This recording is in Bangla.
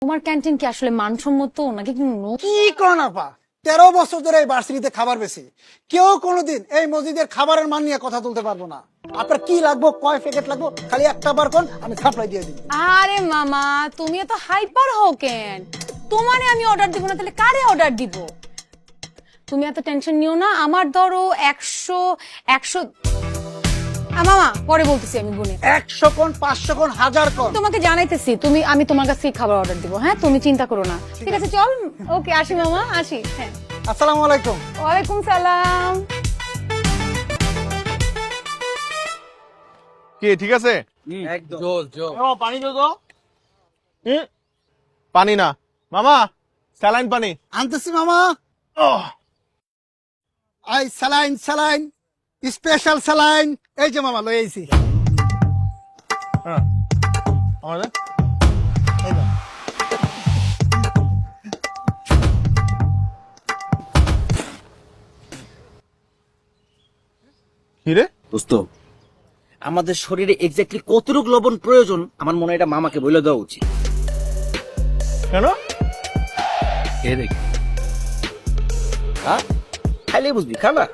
তোমার ক্যান্টিন কি আসলে মানসম্মত নাকি কি কোন আপা 13 বছর ধরে এই ভার্সিটিতে খাবার বেশি কেউ কোনোদিন এই মসজিদের খাবারের মান নিয়ে কথা তুলতে পারবো না। আপনার কি লাগবো, কয় প্যাকেট লাগবো, খালি একটা বার কোন, আমি সাপ্লাই দিয়ে দিই। আরে মামা তুমি এত হাইপার হও কেন? তোমারে আমি অর্ডার দিব না তাহলে কারে অর্ডার দিব? তুমি এত টেনশন নিও না। আমার ধরো 100 মামা পরে বলতেছি আমি গুনে। 100 কোন, 500 কোন, 1000 কোন। তোমাকে জানাইতেছি, আমি তোমার কাছে খাবার অর্ডার দিব। হ্যাঁ তুমি চিন্তা করো না। ঠিক আছে চল, ওকে আসি মামা, আসি। হ্যাঁ আসসালামু আলাইকুম। ওয়ালাইকুম সালাম। কি ঠিক আছে? একদম পানি দো তো। পানি না মামা, স্যালাইন পানি আনতেছি মামা। I saline saline special saline, এই যে মামা লই আইছি। আমাদের এই নাও। কি রে? দোস্ত, আমাদের শরীরে এক্স্যাক্টলি কতটুকু লবণ প্রয়োজন আমার মনে হয় এটা মামাকে বলে দেওয়া উচিত। কেন? খেয়ে দেখ, হ্যাঁ খাইলে বুঝবি, খা না।